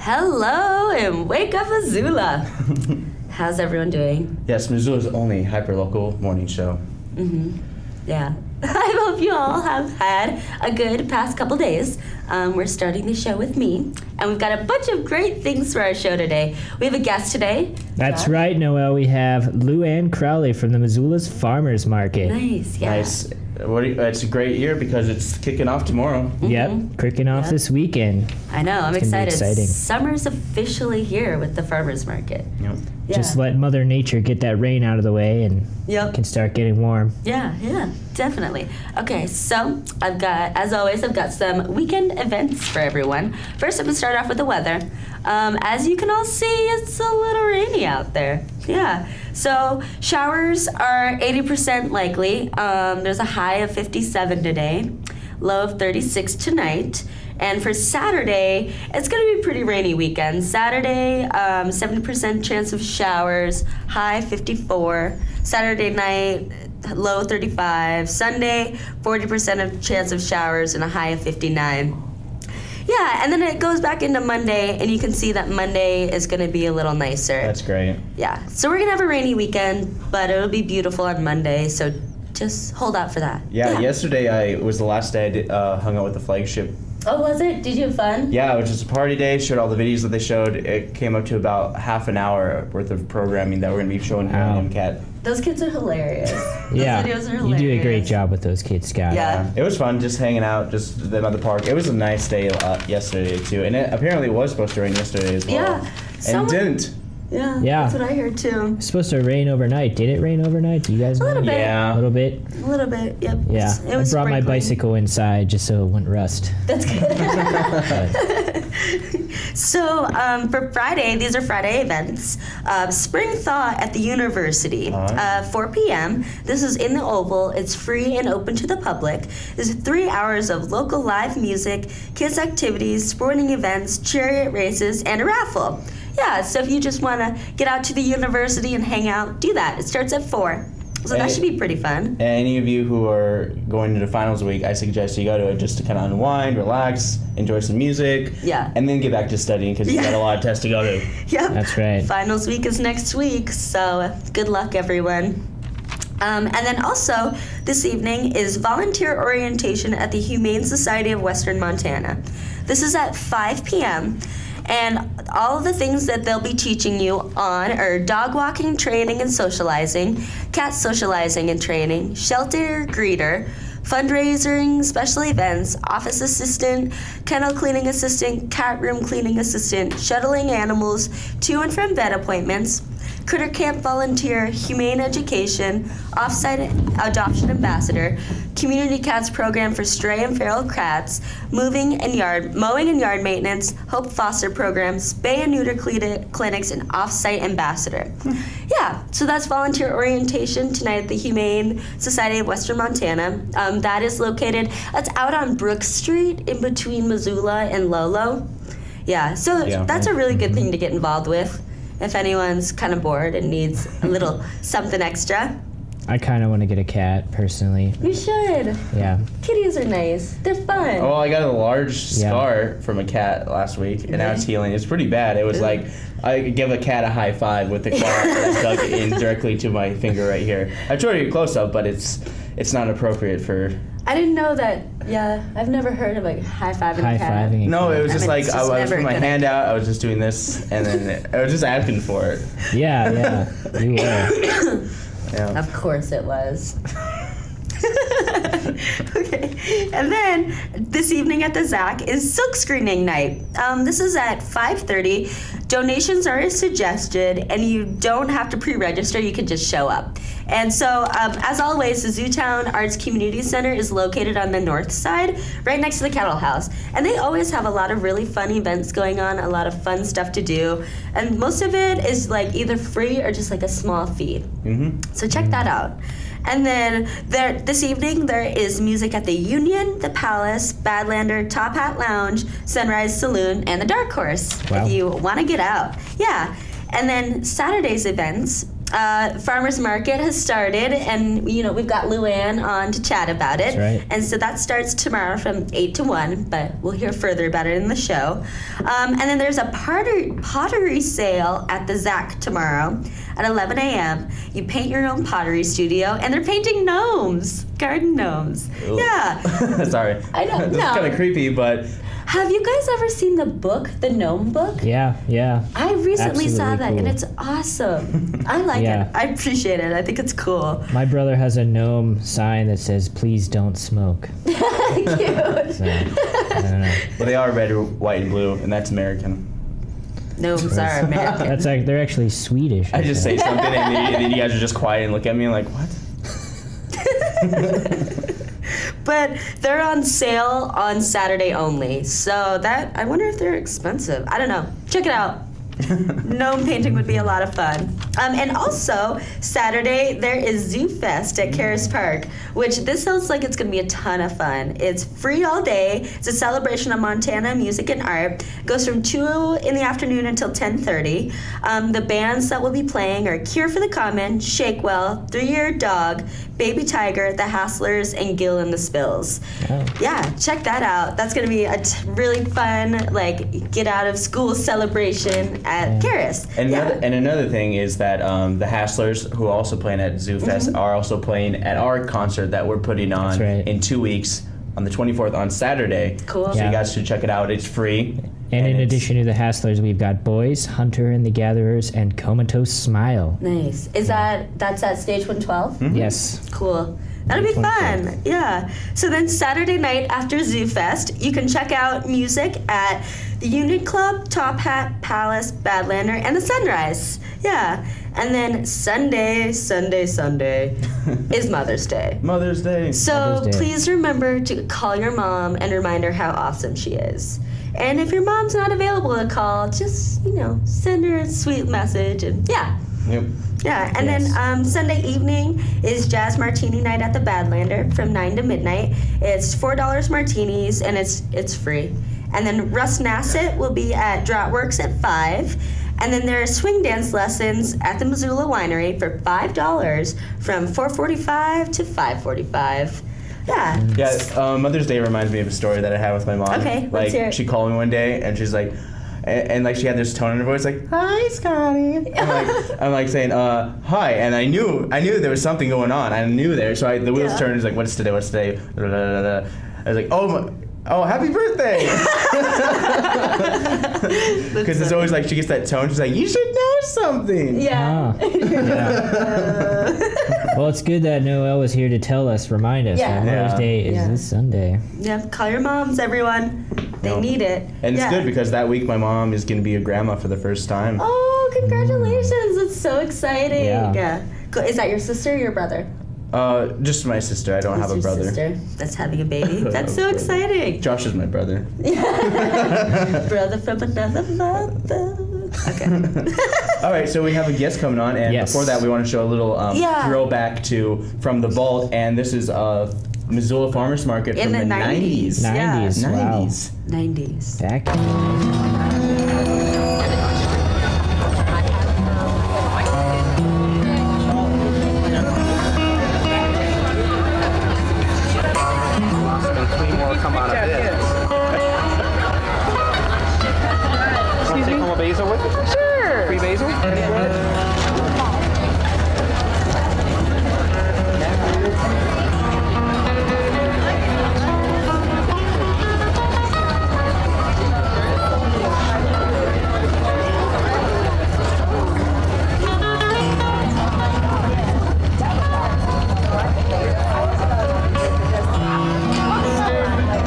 Hello and wake up Missoula. How's everyone doing? Yes, Missoula's only hyper-local morning show. Yeah. I hope you all have had a good past couple days. We're starting the show with me, and we've got a bunch of great things for our show today. We have a guest today. That's right, Noelle. We have Lou Ann Crowley from the Missoula's Farmers Market. Nice, yeah. Nice. It's a great year because it's kicking off tomorrow. Yep, kicking off this weekend. I know, I'm It's gonna be excited. exciting. Summer's officially here with the farmers market. Yep. Yeah. Just let Mother Nature get that rain out of the way and Yep. can start getting warm. Yeah, definitely. Okay, so I've got some weekend events for everyone. First, I'm gonna start off with the weather. As you can all see, it's a little rainy out there. Yeah, so showers are 80% likely. There's a high of 57 today, low of 36 tonight. And for Saturday, it's going to be a pretty rainy weekend. Saturday, 70% chance of showers, high 54. Saturday night, low 35. Sunday, 40% of chance of showers and a high of 59. Yeah, and then it goes back into Monday, and you can see that Monday is going to be a little nicer. That's great. Yeah, so we're going to have a rainy weekend, but it'll be beautiful on Monday, so just hold out for that. Yeah, yesterday was the last day I hung out with the flagship. Oh, was it? Did you have fun? Yeah, it was just a party day, showed all the videos that they showed. It came up to about half an hour worth of programming that we're going to be showing here on MCAT. Those kids are hilarious. Yeah, Those videos are you hilarious. do a great job with those kids, Scott. Yeah. It was fun just hanging out, just them at the park. It was a nice day yesterday, too. And it apparently was supposed to rain yesterday as well. Yeah. And didn't. Yeah, Yeah. that's what I heard too. It's supposed to rain overnight. Did it rain overnight? Do you guys know? little bit. Yeah. A little bit? A little bit, yep. Yeah. It was I brought my sprinkling. bicycle inside just so it wouldn't rust. That's good. So for Friday, these are Friday events. Spring Thaw at the University, 4 p.m. This is in the Oval. It's free and open to the public. There's 3 hours of local live music, kids activities, sporting events, chariot races, and a raffle. Yeah, so if you just want to get out to the university and hang out, do that. It starts at 4. So that should be pretty fun. Any of you who are going into finals week, I suggest you go to it just to kind of unwind, relax, enjoy some music, and then get back to studying because you got a lot of tests to go to. Yep. That's right. Finals week is next week, so good luck, everyone. And then also, this evening is volunteer orientation at the Humane Society of Western Montana. This is at 5 p.m., and all of the things that they'll be teaching you on are dog walking, training, and socializing, cat socializing and training, shelter greeter, fundraising, special events, office assistant, kennel cleaning assistant, cat room cleaning assistant, shuttling animals to and from vet appointments, critter camp volunteer, humane education, off-site adoption ambassador, community cats program for stray and feral cats, mowing and yard maintenance, hope foster programs, spay and neuter clinics, and off-site ambassador. Yeah, so that's volunteer orientation tonight at the Humane Society of Western Montana. That is located, that's out on Brook Street in between Missoula and Lolo. Yeah, so that's a really good thing to get involved with if anyone's kind of bored and needs a little something extra. I kind of want to get a cat, personally. You should. Yeah. Kitties are nice. They're fun. Oh, I got a large scar from a cat last week, and now it's healing. It's pretty bad. It was like I give a cat a high five with the claw that dug in directly to my finger right here. I tried to get close up, but it's not appropriate for. I didn't know that. Yeah, I've never heard of like high-fiving a cat. High-fiving. No, it was just like I was never putting my gonna- hand out. I was just doing this, and then I was just asking for it. Yeah, you were. Yeah. Of course it was. Okay, and then this evening at the ZAC is silk screening night. This is at 5:30. Donations are suggested, and you don't have to pre-register. You can just show up. And so, as always, the Zootown Arts Community Center is located on the north side, right next to the Cattle House. And they always have a lot of really fun events going on, a lot of fun stuff to do. And most of it is like either free or just like a small fee. So check that out. And then this evening there is music at the Union, the Palace, Badlander, Top Hat Lounge, Sunrise Saloon, and the Dark Horse. Wow. If you want to get out. Yeah. And then Saturday's events Farmers Market has started, and we've got Luann on to chat about it. That's right. And so that starts tomorrow from 8 to 1, but we'll hear further about it in the show. And then there's a pottery sale at the Zach tomorrow at 11 a.m. You paint your own pottery studio, and they're painting gnomes, garden gnomes. Ooh. Yeah. Sorry. I know. That's No. kind of creepy, but Have you guys ever seen the book, the gnome book? Yeah. I recently saw Absolutely that, cool. and it's awesome. I like Yeah. it. I appreciate it. I think it's cool. My brother has a gnome sign that says, "Please don't smoke." Cute. So, I don't know. they are red, white, and blue, and that's American. Gnomes are American. That's like they're actually Swedish. I just say something, and then you guys are just quiet and look at me like, what? But they're on sale on Saturday only. So I wonder if they're expensive. I don't know. Check it out. Gnome painting would be a lot of fun. And also, Saturday, there is Zoo Fest at Karis Park, which this sounds like it's going to be a ton of fun. It's free all day. It's a celebration of Montana music and art. It goes from 2 in the afternoon until 10:30. The bands that will be playing are Cure for the Common, Shakewell, 3-Year Dog, Baby Tiger, The Hasslers, and Gill and the Spills. Oh. Yeah, check that out. That's going to be a really fun, get out of school celebration at Karis. And another thing is that the Hasslers, who are also playing at Zoo Fest, are also playing at our concert that we're putting on That's right. in 2 weeks on the 24th on Saturday. Cool. So Yeah. you guys should check it out. It's free. And in it's- addition to the Hasslers, we've got Boys, Hunter and the Gatherers, and Comatose Smile. Nice. That's at Stage 112? Yes. Cool. That'll be fun. Yeah. So then Saturday night after Zoo Fest, you can check out music at the Union Club, Top Hat, Palace, Badlander, and the Sunrise. Yeah. And then Sunday is Mother's Day. Mother's Day. So Mother's Day. please remember to call your mom and remind her how awesome she is. And if your mom's not available to call, just, send her a sweet message and yeah. Yep. Yeah, and Yes. then Sunday evening is Jazz Martini Night at the Badlander from 9 to midnight. It's $4 martinis, and it's free. And then Russ Nassett will be at Droughtworks at 5. And then there are swing dance lessons at the Missoula Winery for $5 from 4:45 to 5:45. Yeah. Yeah, Mother's Day reminds me of a story that I had with my mom. Okay, let's hear it. She called me one day, and she's like, and she had this tone in her voice, like, "Hi, Scotty." I'm saying, "Hi," and I knew there was something going on. I knew there, so the wheels turned. It's like, "What's today? What's today?" I was like, "Oh, happy birthday!" Because it's always like she gets that tone. She's like, "You should know something." Yeah. Ah. Yeah. Well, it's good that Noelle was here to remind us Yeah. that Mother's Yeah. Day is Yeah. this Sunday. Yeah, call your moms, everyone. They No. need it. And it's Yeah. good because that week my mom is going to be a grandma for the first time. Oh, congratulations. That's so exciting. Yeah. Cool. Is that your sister or your brother? Just my sister. I don't have a Your brother. sister that's having a baby. That's so exciting. Josh is my brother. Brother from another mother. Okay. All right, so we have a guest coming on, and Yes. before that, we want to show a little Yeah. throwback from the vault, and this is Missoula Farmers Market In from the 90s. 90s. Wow. 90s. 90s. Back. Three more come out of this. Want to take home a basil with it? Sure. Free basil?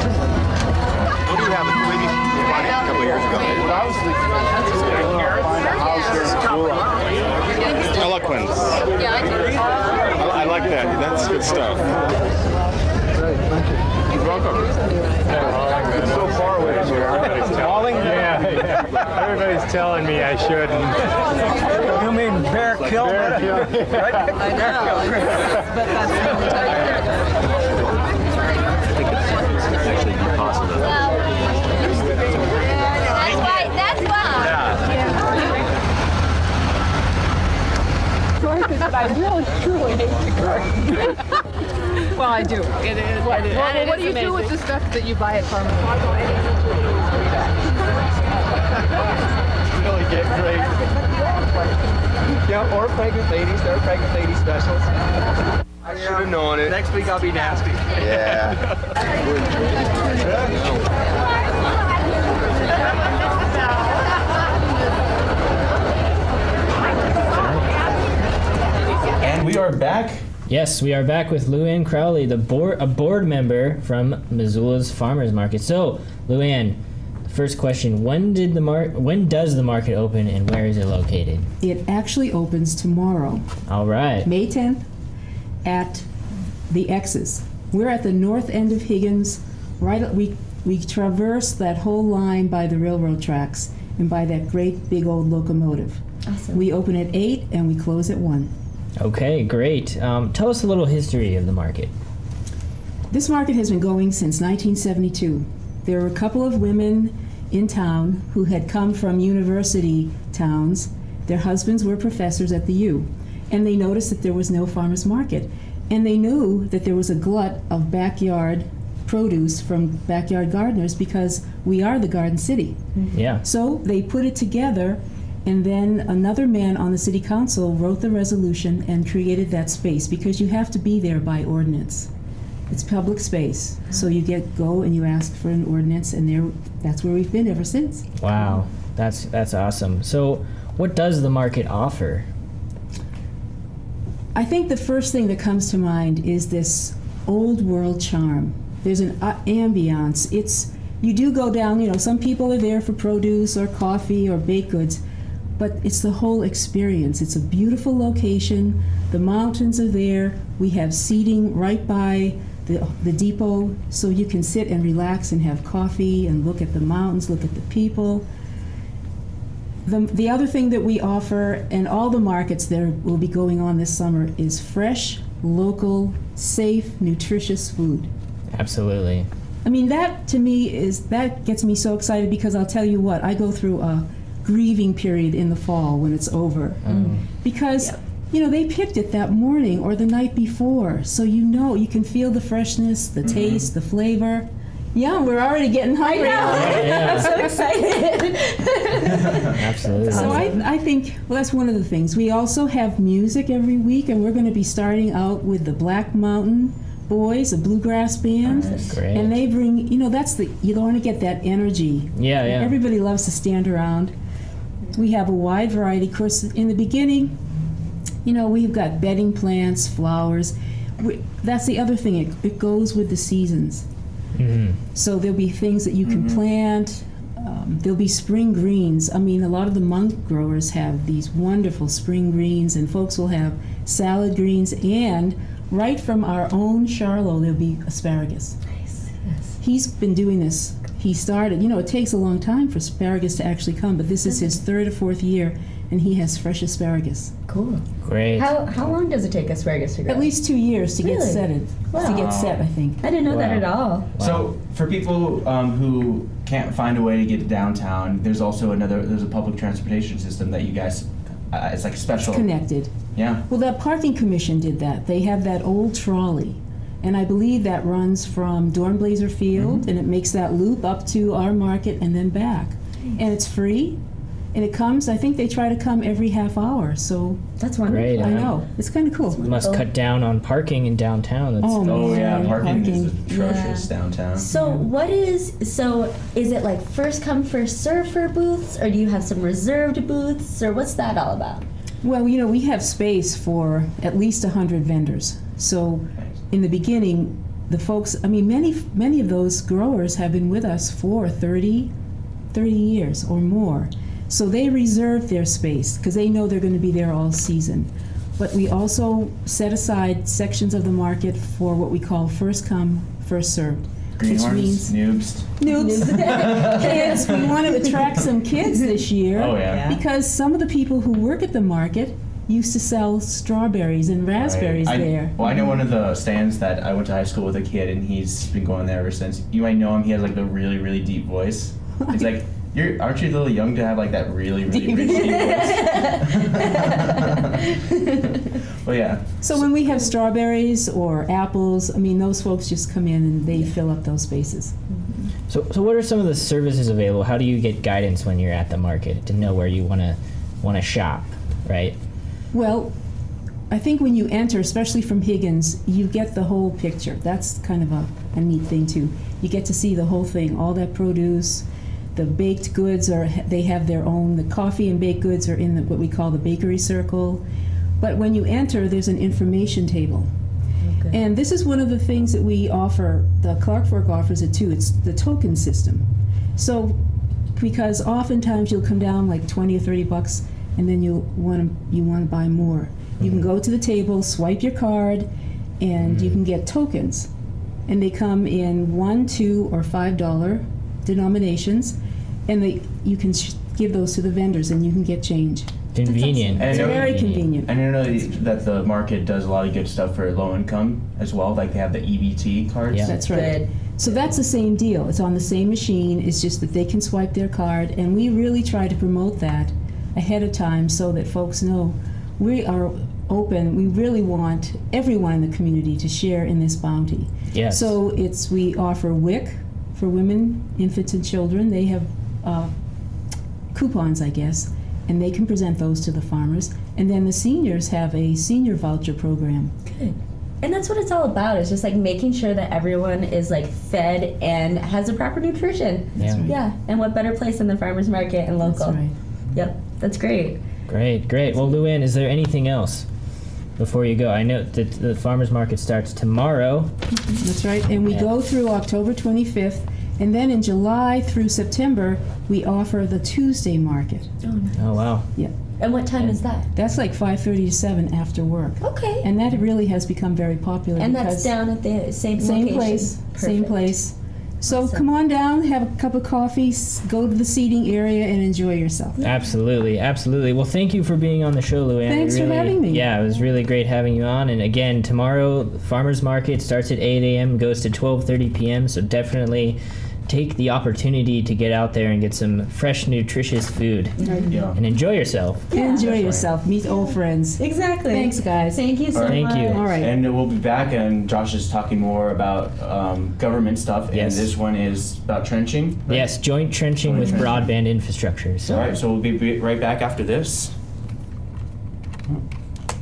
What do you have? Maybe a couple years ago. Well, I was find a house here in Missoula. Eloquence. I like that. That's good stuff. You're welcome. It's so far away from here. Everybody's calling? Yeah. Everybody's telling me I shouldn't. You mean Bear Kill? That's why. Yeah. Go I really, truly hate the garden. Well, I do. It is. What, It is. well, And it what is do you do with amazing. the stuff that you buy at farmers market? Really get great. Yeah, or pregnant ladies. There are pregnant lady specials. I should have known it. Next week I'll be nasty. Yeah. And we are back. Yes, we are back with Luann Crowley, a board member from Missoula's Farmers Market. So, Luann, first question: when does the market open, and where is it located? It actually opens tomorrow, All right. May 10th, at the X's. We're at the north end of Higgins. We traverse that whole line by the railroad tracks and by that great big old locomotive. Awesome. We open at 8 and we close at 1. Okay, great. Tell us a little history of the market. This market has been going since 1972. There were a couple of women in town who had come from university towns. Their husbands were professors at the U, and they noticed that there was no farmers market. And they knew that there was a glut of backyard produce from backyard gardeners because we are the Garden City. Yeah. So they put it together, and then another man on the city council wrote the resolution and created that space because you have to be there by ordinance. It's public space, so you go and you ask for an ordinance, and that's where we've been ever since. Wow, that's awesome. So, what does the market offer? I think the first thing that comes to mind is this old world charm. There's an ambiance. You do go down, some people are there for produce or coffee or baked goods, but it's the whole experience. It's a beautiful location. The mountains are there. We have seating right by the depot, so you can sit and relax and have coffee and look at the mountains, look at the people. The other thing that we offer, and all the markets that will be going on this summer, is fresh, local, safe, nutritious food. Absolutely. I mean, that to me that gets me so excited because I'll tell you what, I go through a grieving period in the fall when it's over. Because, they picked it that morning or the night before. So you can feel the freshness, the taste, the flavor. Yeah, we're already getting hungry. I'm so excited. Absolutely. So I think, that's one of the things. We also have music every week, and we're going to be starting out with the Black Mountain Boys, a bluegrass band. That's great. And they bring, you don't want to get that energy. Yeah. Everybody loves to stand around. We have a wide variety. Of course, in the beginning, we've got bedding plants, flowers. That's the other thing. It goes with the seasons. Mm-hmm. So there'll be things that you can plant. There'll be spring greens. I mean, a lot of the monk growers have these wonderful spring greens, and folks will have salad greens, and right from our own Charlo, there'll be asparagus. Nice. Yes. He's been doing this. He started, it takes a long time for asparagus to actually come, but this is his 3rd or 4th year, and he has fresh asparagus. Cool. Great. How long does it take asparagus to grow? At least 2 years to get Really? setted. Wow. To get set, I think. I didn't know that Wow. at all. So for people who can't find a way to get to downtown, there's also there's a public transportation system that you guys, it's like special. Connected. Yeah. Well, that parking commission did that. They have that old trolley, and I believe that runs from Dornblaser Field, and it makes that loop up to our market and then back. And it's free, and it comes, I think they try to come every half hour, so That's wonderful. Great. I know. It's kind of cool. Must cut down on parking in downtown. That's Oh yeah, man, parking is atrocious Yeah. downtown. So is it like first come first serve for booths, or do you have some reserved booths, or what's that all about? Well, we have space for at least 100 vendors. So in the beginning, the folks, many of those growers have been with us for 30 years or more. So they reserve their space because they know they're going to be there all season. But we also set aside sections of the market for what we call first come, first served. Greenhorns, noobs. Noobs. Kids, we want to attract some kids this year. Oh yeah. Because some of the people who work at the market used to sell strawberries and raspberries Right. there. Well, I know one of the stands that I went to high school with a kid, and he's been going there ever since. You might know him. He has like a really, really deep voice. It's like Aren't you a little young to have like that really rich deep voice? Well, yeah. So when we have strawberries or apples, I mean, those folks just come in and they fill up those spaces. So what are some of the services available? How do you get guidance when you're at the market to know where you want to shop, right? Well, I think when you enter, especially from Higgins, you get the whole picture. That's kind of a neat thing too. You get to see the whole thing, all that produce. The baked goods they have their own. The coffee and baked goods are in what we call the bakery circle. But when you enter, there's an information table. Okay. And this is one of the things that we offer, the Clark Fork offers it too. It's the token system. So, because oftentimes you'll come down like 20 or 30 bucks and then you want to buy more. You can go to the table, swipe your card, and you can get tokens. And they come in $1, $2, or $5 denominations, and you can give those to the vendors and you can get change. Convenient. It's very convenient. And I know that the market does a lot of good stuff for low income as well. Like they have the EBT cards. Yeah. That's right. So that's the same deal. It's on the same machine. It's just that they can swipe their card, and we really try to promote that ahead of time so that folks know we are open. We really want everyone in the community to share in this bounty. Yes. So we offer WIC for women, infants, and children. They have coupons, I guess, and they can present those to the farmers. And then the seniors have a senior voucher program. Good. And that's what it's all about. It's just like making sure that everyone is like fed and has the proper nutrition. Yeah. Yeah. And what better place than the farmers market and local? That's right. Yep. That's great. Great. Well, Luann, is there anything else before you go? I know that the farmers market starts tomorrow. That's right. And we go through October 25th. And then in July through September, we offer the Tuesday market. Oh, nice. Oh, wow. Yeah. And what time is that? That's like 5:30 to 7 after work. Okay. And that really has become very popular. And that's because down at the same same location. place, same Perfect. place. So Awesome. come on down, have a cup of coffee, go to the seating area, and enjoy yourself. Absolutely. Well, thank you for being on the show, Luann. Thanks for having me. Yeah, it was really great having you on. And again, tomorrow, farmers market starts at 8 a.m., goes to 12:30 p.m., so definitely take the opportunity to get out there and get some fresh, nutritious food Yeah. and enjoy yourself. Enjoy yourself, meet old friends. Exactly. Thanks, guys. Thank you so Thank much. you. All right. And we'll be back, and Josh is talking more about government stuff, Yes. and this one is about trenching. Right? Yes, joint trenching with Joint broadband infrastructure. So. All right, so we'll be right back after this.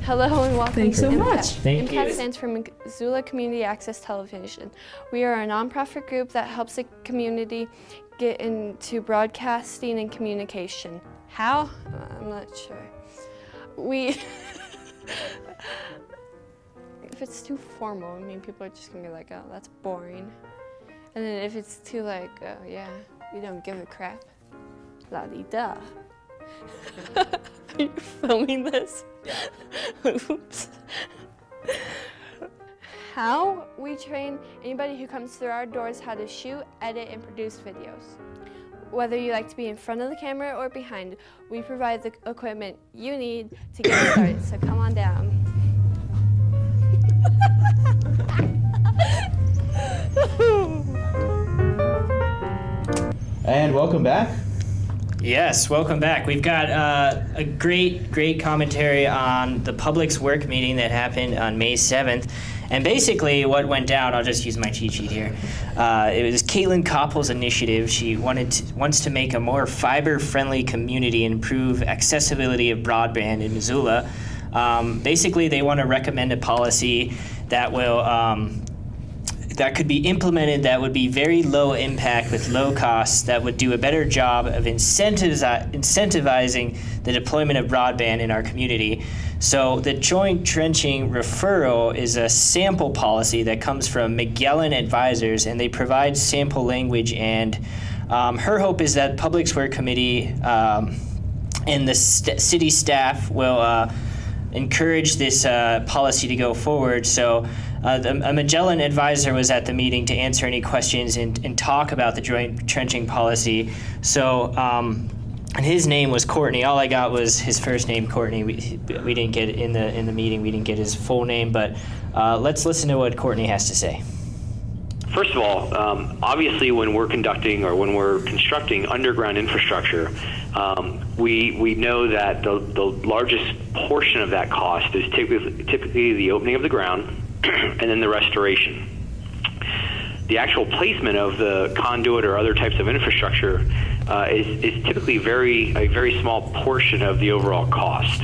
Hello and welcome Thanks to so Impact. much. Thank Impact you. stands for Missoula Community Access Television. We are a nonprofit group that helps the community get into broadcasting and communication. How? I'm not sure. If it's too formal, I mean, people are just gonna be like, oh, that's boring. And then if it's too like, oh yeah, we don't give a crap, la-di-da. Are you filming this? Oops. How we train anybody who comes through our doors how to shoot, edit, and produce videos. Whether you like to be in front of the camera or behind, we provide the equipment you need to get started, so come on down. And welcome back. Yes, welcome back. We've got a great commentary on the Public's Work meeting that happened on May 7th. And basically what went down, I'll just use my cheat sheet here. It was Caitlin Koppel's initiative. She wants to make a more fiber-friendly community and improve accessibility of broadband in Missoula. Basically, they want to recommend a policy that will that could be implemented that would be very low impact with low costs, that would do a better job of incentivizing the deployment of broadband in our community. So the joint trenching referral is a sample policy that comes from Magellan Advisors, and they provide sample language, and her hope is that Public Works Committee and the city staff will encourage this policy to go forward. So a Magellan advisor was at the meeting to answer any questions and talk about the joint trenching policy. So, and his name was Courtney. All I got was his first name, Courtney. We didn't get in the meeting. We didn't get his full name, but let's listen to what Courtney has to say. First of all, obviously when we're conducting or when we're constructing underground infrastructure, we know that the largest portion of that cost is typically the opening of the ground and then the restoration. The actual placement of the conduit or other types of infrastructure is typically a very small portion of the overall cost.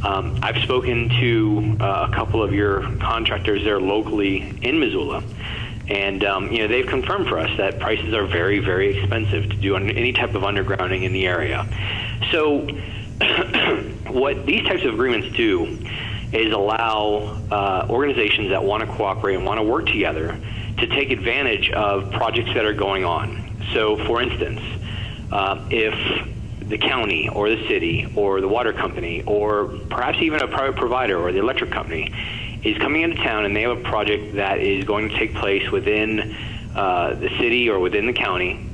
I've spoken to a couple of your contractors there locally in Missoula, and they've confirmed for us that prices are very, very expensive to do any type of undergrounding in the area. So what these types of agreements do is allow organizations that want to cooperate and want to work together to take advantage of projects that are going on. So for instance, if the county or the city or the water company or perhaps even a private provider or the electric company is coming into town and they have a project that is going to take place within the city or within the county,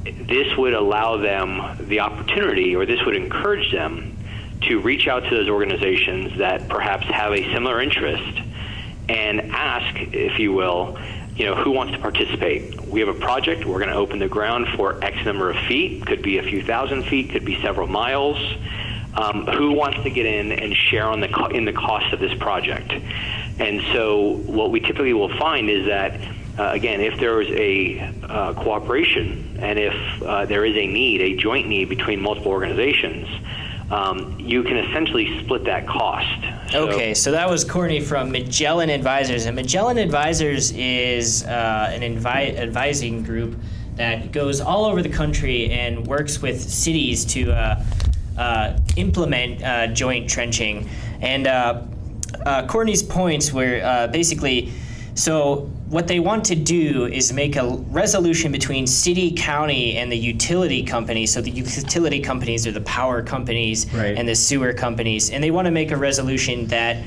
this would allow them the opportunity, or this would encourage them to reach out to those organizations that perhaps have a similar interest and ask, if you will, who wants to participate? We have a project. We're going to open the ground for X number of feet. Could be a few thousand feet. Could be several miles. Who wants to get in and share in the cost of this project? And so what we typically will find is that, again, if there is a cooperation and if there is a joint need between multiple organizations, you can essentially split that cost. Okay, so that was Courtney from Magellan Advisors. And Magellan Advisors is an advising group that goes all over the country and works with cities to implement joint trenching. And Courtney's points were basically, so what they want to do is make a resolution between city, county, and the utility companies. So the utility companies are the power companies and the sewer companies. And they want to make a resolution that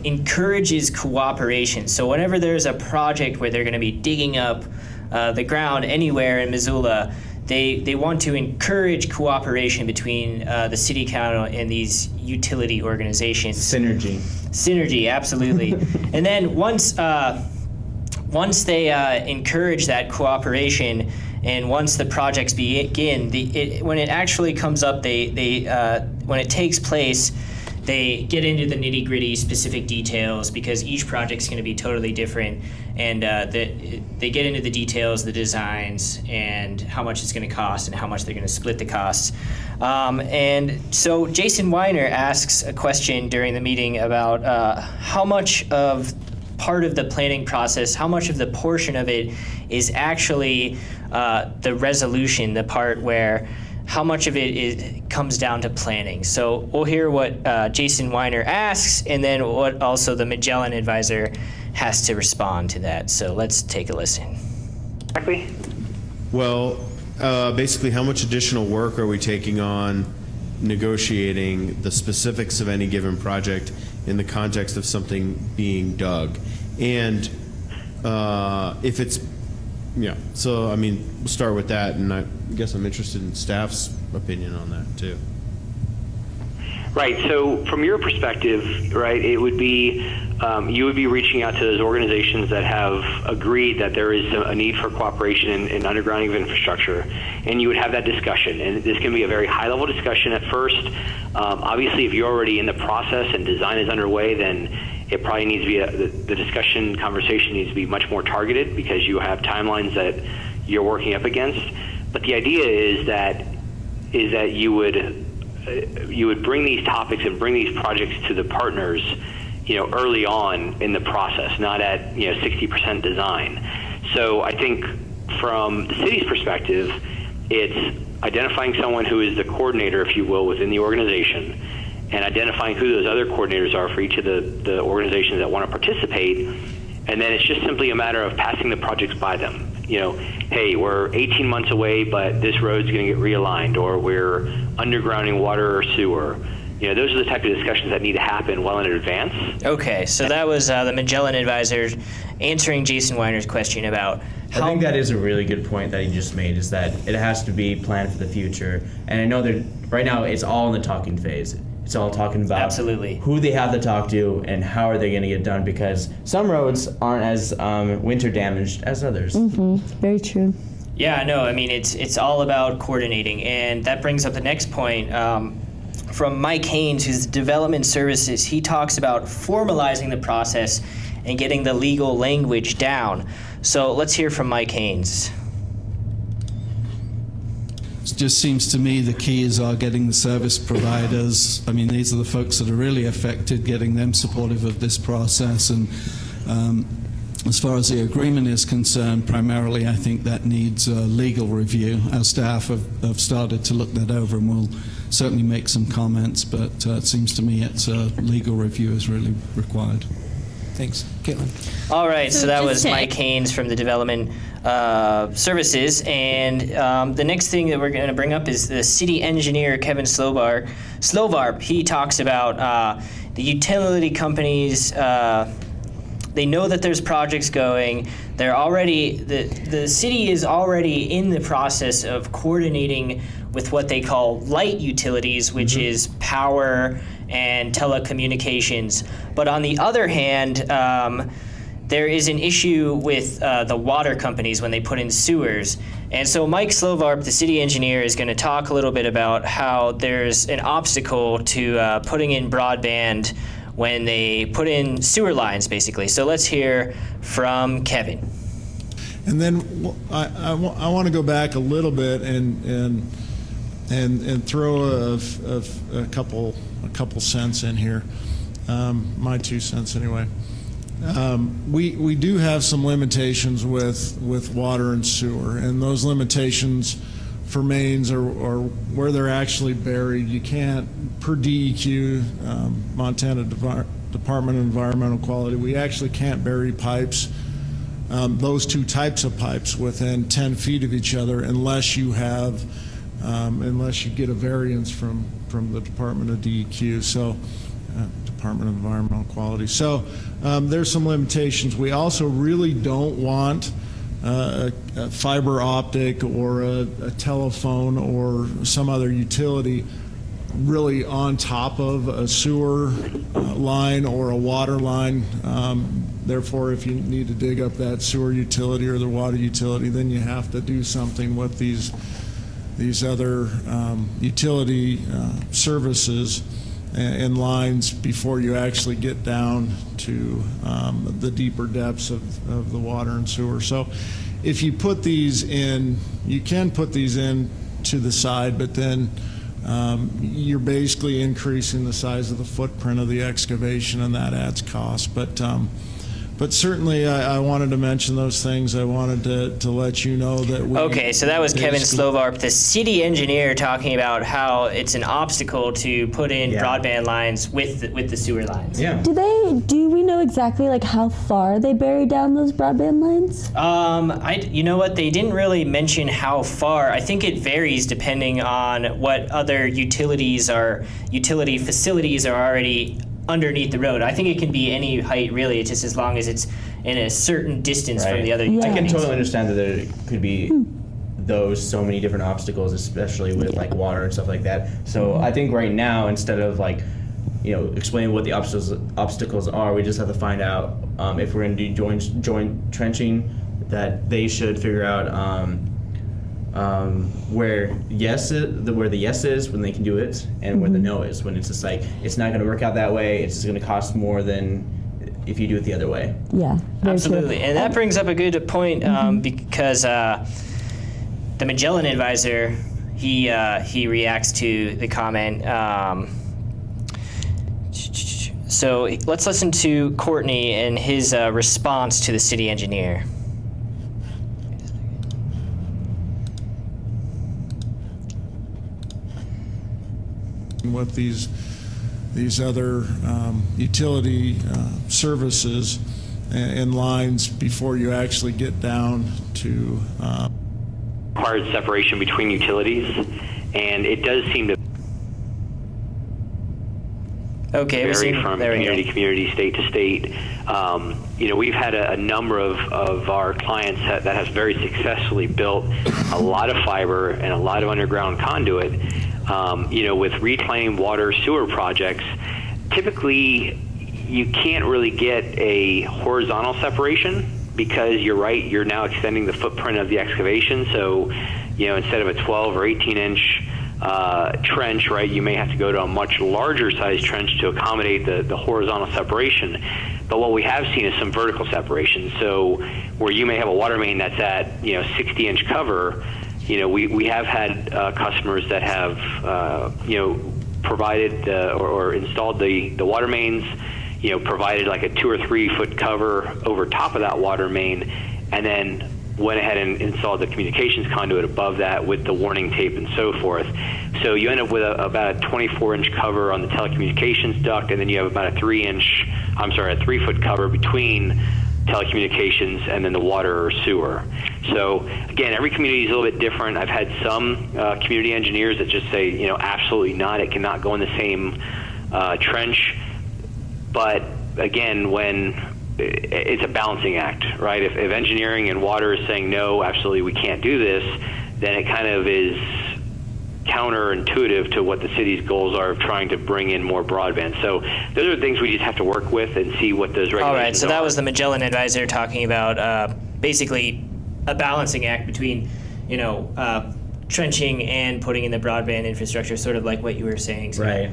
encourages cooperation. So whenever there's a project where they're going to be digging up the ground anywhere in Missoula, they want to encourage cooperation between the city, county, and these utility organizations. Synergy, absolutely. And then once they encourage that cooperation, and once the projects begin, when it actually comes up, when it takes place, they get into the nitty-gritty specific details, because each project's going to be totally different, and they get into the details, the designs, and how much it's going to cost and how much they're going to split the costs. And so Jason Weiner asks a question during the meeting about how much of part of the planning process, how much of the portion of it is actually the resolution, the part where how much of it comes down to planning. So we'll hear what Jason Weiner asks, and then what also the Magellan advisor has to respond to that. So let's take a listen. Exactly. Well, basically, how much additional work are we taking on negotiating the specifics of any given project in the context of something being dug? And if it's, so I mean, we'll start with that, and I guess I'm interested in staff's opinion on that too. Right, so from your perspective, right, it would be, you would be reaching out to those organizations that have agreed that there is a need for cooperation in undergrounding of infrastructure, and you would have that discussion. And this can be a very high-level discussion at first. Obviously, if you're already in the process and design is underway, then it probably needs to be, the conversation needs to be much more targeted, because you have timelines that you're working up against. But the idea is that you would bring these topics and bring these projects to the partners, early on in the process, not at 60% design. So I think from the city's perspective, it's identifying someone who is the coordinator, if you will, within the organization, and identifying who those other coordinators are for each of the organizations that want to participate. And then it's just simply a matter of passing the projects by them. Hey, we're 18 months away, but this road's going to get realigned, or we're undergrounding water or sewer. Those are the type of discussions that need to happen well in advance. Okay, so that was the Magellan advisor answering Jason Weiner's question about I think that is a really good point that he just made, is that it has to be planned for the future. And I know that right now it's all in the talking phase. it's all talking about Absolutely. who they have to talk to and how are they going to get done, because some roads aren't as winter damaged as others. Very true. Yeah, no, I mean, it's all about coordinating, and that brings up the next point from Mike Haynes, who's Development Services. He talks about formalizing the process and getting the legal language down. So let's hear from Mike Haynes. It just seems to me the keys are getting the service providers. I mean, these are the folks that are really affected, getting them supportive of this process. And as far as the agreement is concerned, primarily I think that needs a legal review. Our staff have started to look that over, and we'll certainly make some comments, but it seems to me it's a legal review is really required. Thanks. Caitlin. All right, so that was just Mike Haynes from the Development Services, and the next thing that we're going to bring up is the city engineer, Kevin Slovarp. He talks about the utility companies. They know that there's projects going. They're already the city is already in the process of coordinating with what they call light utilities, which is power and telecommunications. But on the other hand, there is an issue with the water companies when they put in sewers. And so Mike Slovarp, the city engineer, is going to talk a little bit about how there's an obstacle to putting in broadband when they put in sewer lines, basically. So let's hear from Kevin. And then I want to go back a little bit and throw a couple cents in here, my 2 cents anyway. We do have some limitations with water and sewer, and those limitations for mains are where they're actually buried. You can't, per DEQ, Montana Department of Environmental Quality, we actually can't bury pipes, those two types of pipes, within 10 feet of each other unless you have, unless you get a variance from the Department of DEQ, so Department of Environmental Quality. So there's some limitations. We also really don't want a fiber optic or a telephone or some other utility really on top of a sewer line or a water line. Therefore, if you need to dig up that sewer utility or the water utility, then you have to do something with these other utility services and lines before you actually get down to the deeper depths of the water and sewer. So if you put these in, you can put these in to the side, but then you're basically increasing the size of the footprint of the excavation, and that adds cost. But certainly I wanted to mention those things. I wanted to let you know that we... Okay, so that was Kevin Slovarp, the city engineer, talking about how it's an obstacle to put in broadband lines with the sewer lines. Yeah. Do we know exactly like how far they bury down those broadband lines? You know what? They didn't really mention how far. I think it varies depending on what other utility facilities are already underneath the road. I think it can be any height, really. It's just as long as it's in a certain distance from the other utilities. I can totally understand that there could be so many different obstacles, especially with like water and stuff like that. So I think right now, instead of like, explaining what the obstacles are, we just have to find out if we're going to do joint trenching, that they should figure out where the yes is when they can do it, and where the no is when it's just like it's not going to work out that way. It's just going to cost more than if you do it the other way. Yeah, absolutely. True. And that brings up a good point because the Magellan advisor he reacts to the comment. So let's listen to Courtney and his response to the city engineer. With these other utility services and lines before you actually get down to hard separation between utilities, and it does seem to. Okay, vary from community to community, state to state. We've had a number of our clients that have very successfully built a lot of fiber and a lot of underground conduit. With reclaimed water sewer projects, typically you can't really get a horizontal separation because you're right, you're now extending the footprint of the excavation. So, instead of a 12 or 18 inch trench, right, you may have to go to a much larger size trench to accommodate the horizontal separation. But what we have seen is some vertical separation. So where you may have a water main that's at 60 inch cover, we have had customers that have provided or installed the water mains, provided like a 2 or 3 foot cover over top of that water main, and then went ahead and installed the communications conduit above that with the warning tape and so forth. So you end up with about a 24-inch cover on the telecommunications duct, and then you have about a 3-foot cover between telecommunications and then the water or sewer. So again, every community is a little bit different. I've had some community engineers that just say, absolutely not, it cannot go in the same trench. But again, when it's a balancing act, right? If engineering and water is saying, no, absolutely we can't do this, then it kind of is counterintuitive to what the city's goals are of trying to bring in more broadband. So those are things we just have to work with and see what those regulations are. All right, so that was the Magellan advisor talking about basically a balancing act between, trenching and putting in the broadband infrastructure, sort of like what you were saying, Scott. Right.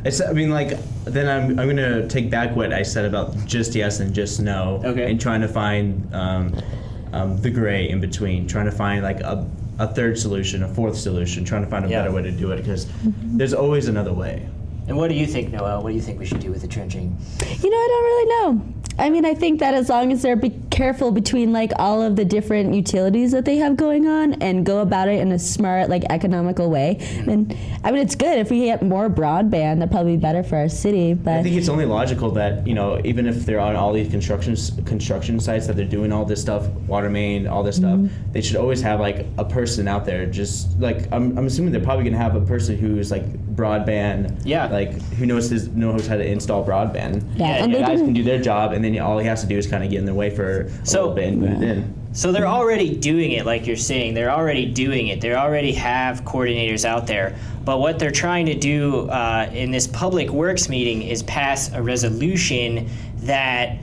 Then I'm going to take back what I said about just yes and just no. Okay. And trying to find the gray in between, trying to find like a third solution, a fourth solution, trying to find a better way to do it, because there's always another way. And what do you think, Noelle? What do you think we should do with the trenching? I don't really know. I think that as long as they're careful between like all of the different utilities that they have going on and go about it in a smart, like economical way. And it's good if we get more broadband. That'd probably be better for our city. But I think it's only logical that even if they're on all these construction sites that they're doing all this stuff, water main, all this stuff, they should always have like a person out there. Just like I'm assuming they're probably gonna have a person who's like broadband. Yeah. Like who knows how to install broadband. Yeah, and guys can do their job, and then all he has to do is kind of get in their way for a little bit and put it in. So they're already doing it, like you're saying. They're already doing it. They already have coordinators out there. But what they're trying to do in this public works meeting is pass a resolution that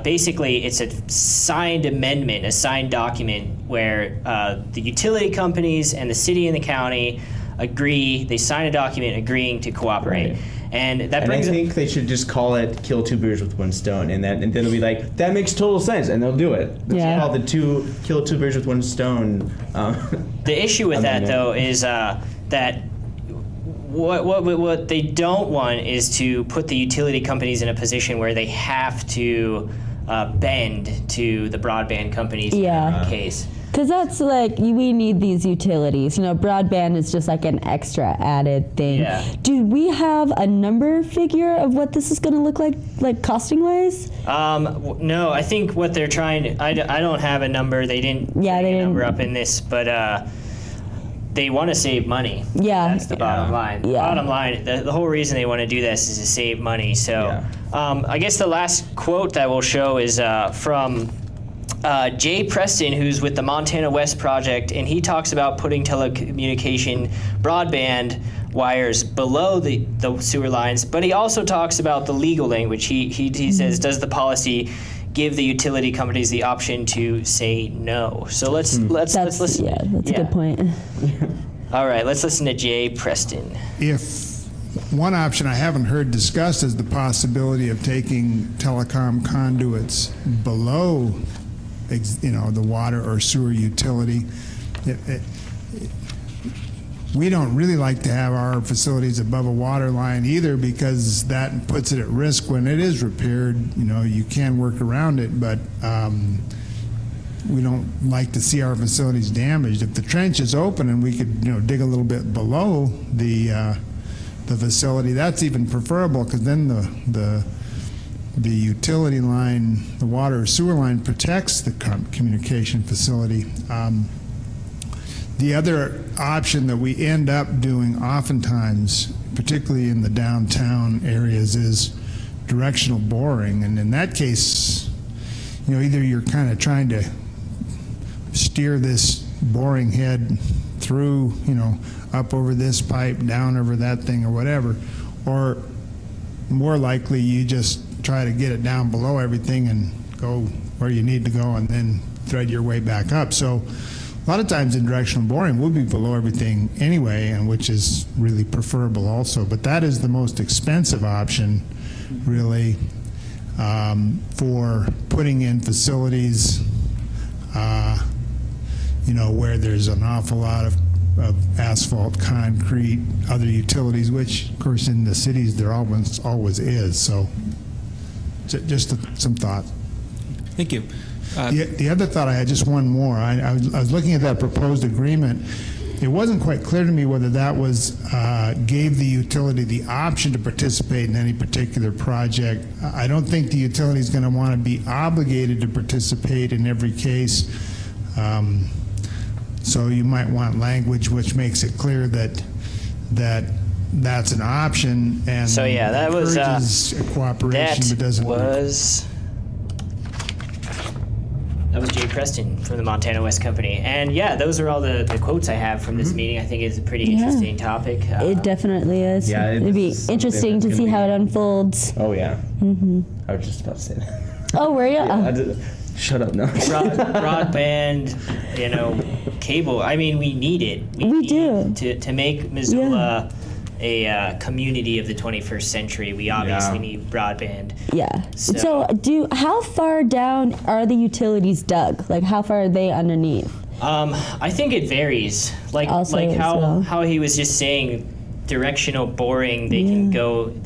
basically it's a signed amendment, a signed document where the utility companies and the city and the county agree. They sign a document agreeing to cooperate. Right. And that brings. I think they should just call it "kill two birds with one stone," and then it'll be like that makes total sense, and they'll do it. It's called kill two birds with one stone. The issue with that though is that what they don't want is to put the utility companies in a position where they have to bend to the broadband companies in the case. Because that's like, we need these utilities. Broadband is just like an extra added thing. Yeah. Do we have a number figure of what this is going to look like costing-wise? No, I think what they're trying to, I don't have a number. They didn't put a number up in this, but they want to save money. Yeah. That's the bottom line. The bottom line, the whole reason they want to do this is to save money. So I guess the last quote that we'll show is from Jay Preston, who's with the Montana West Project, and he talks about putting telecommunication broadband wires below the sewer lines, but he also talks about the legal language. He says, does the policy give the utility companies the option to say no? So let's listen. Yeah, that's a good point. All right, let's listen to Jay Preston. If one option I haven't heard discussed is the possibility of taking telecom conduits below the water or sewer utility. We don't really like to have our facilities above a water line either, because that puts it at risk when it is repaired. You can work around it, but we don't like to see our facilities damaged. If the trench is open and we could dig a little bit below the facility, that's even preferable, because then the utility line, the water or sewer line, protects the communication facility. The other option that we end up doing oftentimes, particularly in the downtown areas, is directional boring. And in that case, either you're kind of trying to steer this boring head through, up over this pipe, down over that thing or whatever, or more likely you just try to get it down below everything and go where you need to go and then thread your way back up. So a lot of times in directional boring, we'll be below everything anyway, and which is really preferable also. But that is the most expensive option, really, for putting in facilities, where there's an awful lot of asphalt, concrete, other utilities, which, of course, in the cities there always is. So just some thoughts. Thank you. The other thought I had, just one more. I was looking at that proposed agreement. It wasn't quite clear to me whether that was gave the utility the option to participate in any particular project. I don't think the utility is going to want to be obligated to participate in every case. So you might want language which makes it clear that that's an option and So yeah, that was encourages cooperation, but doesn't. That was Jay Preston from the Montana West Company. And yeah, those are all the quotes I have from this meeting. I think it's a pretty interesting topic. It definitely is. Yeah, It'd be interesting to see how it unfolds. Oh, yeah. Mm-hmm. I was just about to say that. Oh, were you? Shut up now. Broadband, cable. I mean, we need it. We do. To make Missoula a community of the 21st century, we obviously need broadband. Yeah. So how far down are the utilities dug? Like, how far are they underneath? I think it varies. Like how he was just saying, directional boring, they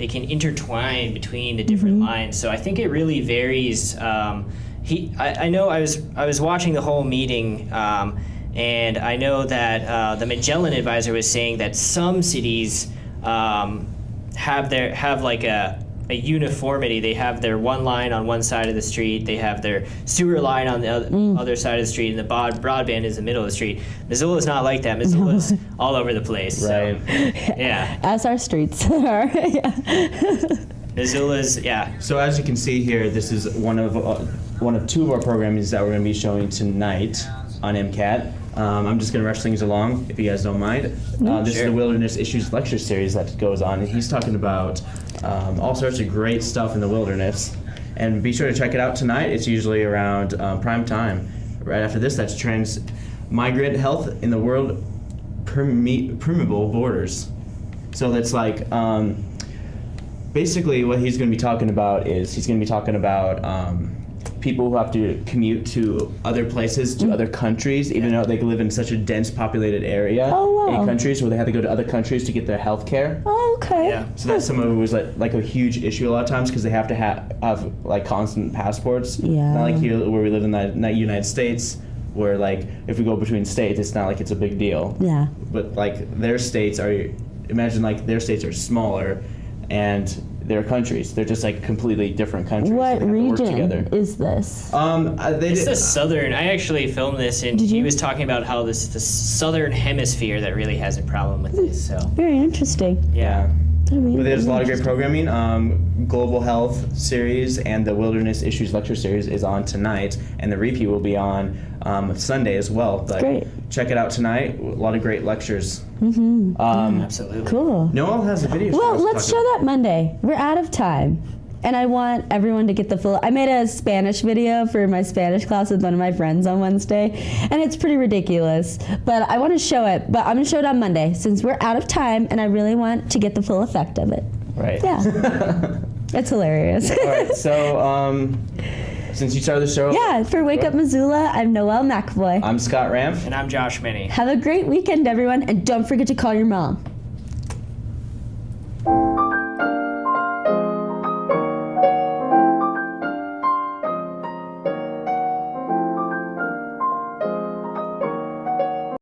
can intertwine between the different lines. So I think it really varies. I know I was watching the whole meeting, and I know that the Magellan advisor was saying that some cities have like a uniformity. They have their one line on one side of the street, they have their sewer line on the other side of the street, and the broadband is the middle of the street. Missoula's not like that. Missoula's all over the place. Right. So, yeah. As our streets are. Missoula's, So as you can see here, this is one of two of our programmings that we're going to be showing tonight on MCAT. I'm just going to rush things along, if you guys don't mind. This is the Wilderness Issues Lecture Series that goes on, and he's talking about all sorts of great stuff in the wilderness. And be sure to check it out tonight. It's usually around prime time. Right after this, that's Transmigrant Health in the World Permeable Borders. So that's like, basically what he's going to be talking about is people who have to commute to other places, to other countries, even though they live in such a dense populated area in countries where they have to go to other countries to get their health care. Oh, okay. Yeah. So that's something that was like a huge issue a lot of times because they have to have like constant passports. Yeah. Not like here where we live in the United States, where like if we go between states, it's not like it's a big deal. Yeah. But like their states are smaller, and their countries. They're just like completely different countries. What region together. Is this? It's the southern. I actually filmed this, and he was talking about how this is the southern hemisphere that really has a problem with this. So very interesting. Yeah. But there's a lot of great programming. Global Health series and the Wilderness Issues Lecture Series is on tonight, and the repeat will be on Sunday as well. But great. Check it out tonight. A lot of great lectures. Absolutely. Cool. Noel has a video. Well, let's show that Monday. We're out of time. And I want everyone to get the full. I made a Spanish video for my Spanish class with one of my friends on Wednesday, and it's pretty ridiculous. But I want to show it. But I'm going to show it on Monday since we're out of time, and I really want to get the full effect of it. Right. Yeah. It's hilarious. All right. So, since you started the show. Yeah. For Wake Up Missoula, I'm Noelle McAvoy. I'm Scott Ramp. And I'm Josh Minnie. Have a great weekend, everyone, and don't forget to call your mom.